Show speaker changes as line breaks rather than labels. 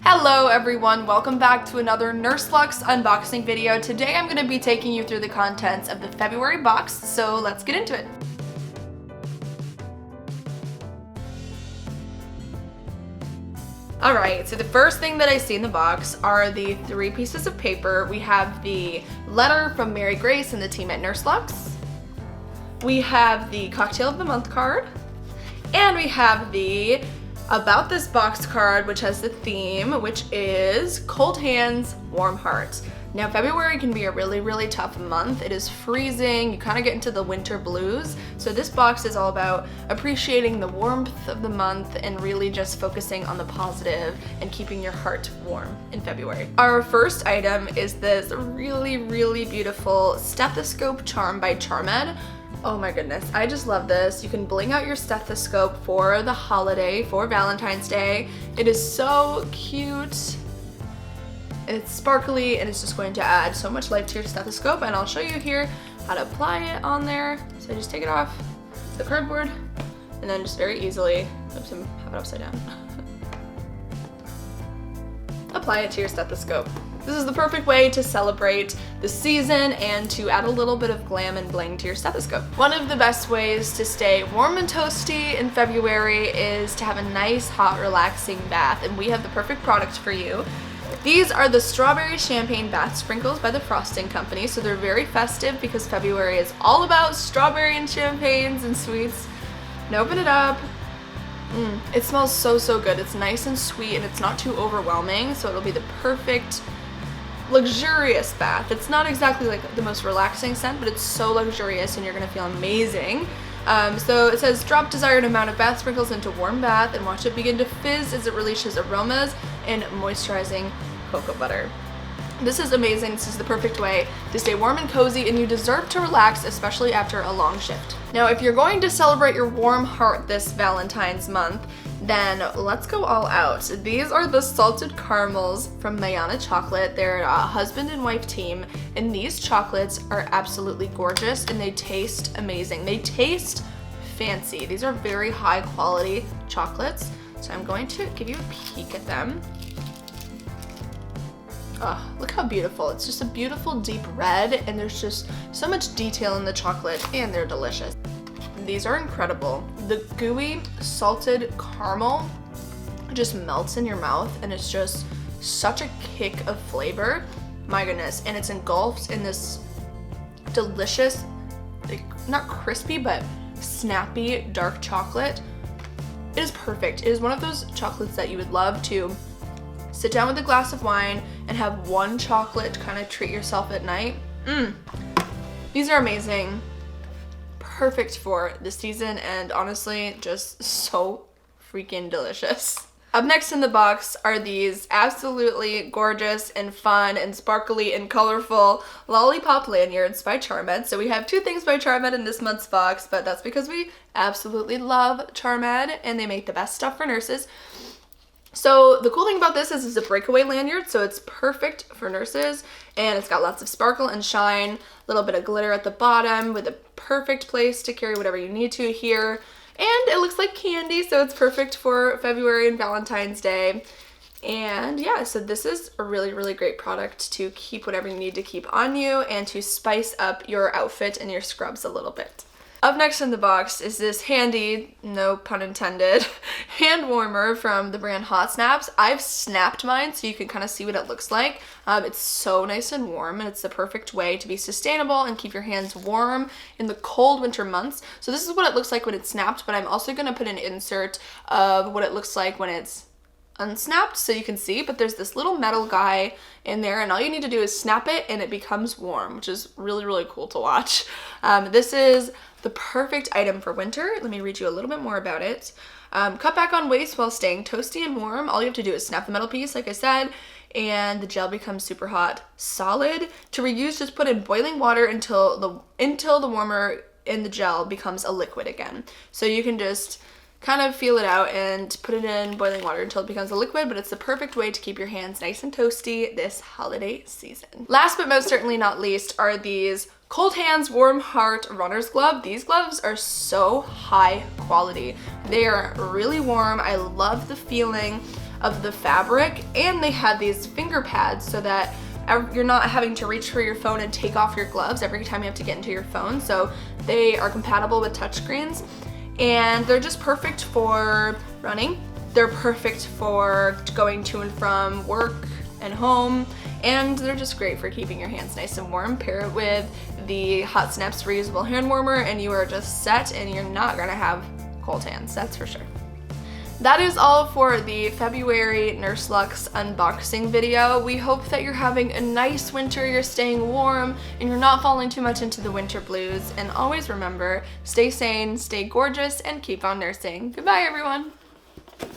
Hello everyone, welcome back to another NurseLuxe unboxing video. Today I'm going to be taking you through the contents of the February box, so let's get into it. Alright, so the first thing that I see in the box are the 3 pieces of paper. We have the letter from Mary Grace and the team at NurseLuxe. We have the Cocktail of the Month card. And we have the About This Box card, which has the theme, which is Cold Hands, Warm Heart. Now, February can be a really tough month. It is freezing, you kind of get into the winter blues. So this box is all about appreciating the warmth of the month and really just focusing on the positive and keeping your heart warm in February. Our first item is this really beautiful stethoscope charm by CharmEd. Oh my goodness, I just love this. You can bling out your stethoscope for the holiday, for Valentine's Day. It is so cute. It's sparkly and it's just going to add so much life to your stethoscope, and I'll show you here how to apply it on there. So just take it off the cardboard and then just very easily, oops, I have it upside down. Apply it to your stethoscope. This is the perfect way to celebrate the season and to add a little bit of glam and bling to your stethoscope. One of the best ways to stay warm and toasty in February is to have a nice, hot, relaxing bath, and we have the perfect product for you. These are the Strawberry Champagne Bath Sprinkles by the Frosting Company, so they're very festive because February is all about strawberry and champagnes and sweets. And open it up. It smells so good. It's nice and sweet and it's not too overwhelming, so it'll be the perfect luxurious bath. It's not exactly like the most relaxing scent, but it's so luxurious and you're gonna feel amazing. So it says drop desired amount of bath sprinkles into warm bath and watch it begin to fizz as it releases aromas and moisturizing cocoa butter. This is amazing. This is the perfect way to stay warm and cozy, and you deserve to relax, especially after a long shift. Now, if you're going to celebrate your warm heart this Valentine's month, then let's go all out. These are the salted caramels from Mayana Chocolate. They're a husband and wife team, and these chocolates are absolutely gorgeous and they taste amazing. They taste fancy. These are very high quality chocolates. So I'm going to give you a peek at them. Oh, look how beautiful. It's just a beautiful deep red, and there's just so much detail in the chocolate, and they're delicious. These are incredible. The gooey salted caramel just melts in your mouth, and it's just such a kick of flavor. My goodness, and it's engulfed in this delicious, like, not crispy, but snappy dark chocolate. It is perfect. It is one of those chocolates that you would love to sit down with a glass of wine and have one chocolate to kind of treat yourself at night. These are amazing. Perfect for the season, and honestly, just so freaking delicious. Up next in the box are these absolutely gorgeous and fun and sparkly and colorful lollipop lanyards by CharmEd. So we have 2 things by CharmEd in this month's box, but that's because we absolutely love CharmEd and they make the best stuff for nurses. So the cool thing about this is it's a breakaway lanyard, so it's perfect for nurses, and it's got lots of sparkle and shine, a little bit of glitter at the bottom with a perfect place to carry whatever you need to here. And it looks like candy, so it's perfect for February and Valentine's Day. And yeah, so this is a really great product to keep whatever you need to keep on you and to spice up your outfit and your scrubs a little bit. Up next in the box is this handy, no pun intended, hand warmer from the brand Hot Snaps. I've snapped mine so you can kind of see what it looks like. It's so nice and warm, and it's the perfect way to be sustainable and keep your hands warm in the cold winter months. So this is what it looks like when it's snapped, but I'm also going to put an insert of what it looks like when it's unsnapped so you can see, but there's this little metal guy in there, and all you need to do is snap it and it becomes warm, which is really cool to watch. This is the perfect item for winter. Let me read you a little bit more about it. Cut back on waste while staying toasty and warm. All you have to do is snap the metal piece, like I said, and the gel becomes super hot. Solid. To reuse, just put in boiling water until the warmer in the gel becomes a liquid again. So you can just kind of feel it out and put it in boiling water until it becomes a liquid, but it's the perfect way to keep your hands nice and toasty this holiday season. Last but most certainly not least are these Cold Hands, Warm Heart runner's glove. These gloves are so high quality. They are really warm. I love the feeling of the fabric, and they have these finger pads so that you're not having to reach for your phone and take off your gloves every time you have to get into your phone. So they are compatible with touchscreens, and they're just perfect for running. They're perfect for going to and from work and home, and they're just great for keeping your hands nice and warm. Pair it with the Hot Snaps reusable hand warmer and you are just set, and you're not gonna have cold hands, that's for sure. That is all for the February NurseLuxe unboxing video. We hope that you're having a nice winter, you're staying warm, and you're not falling too much into the winter blues. And always remember, stay sane, stay gorgeous, and keep on nursing. Goodbye, everyone.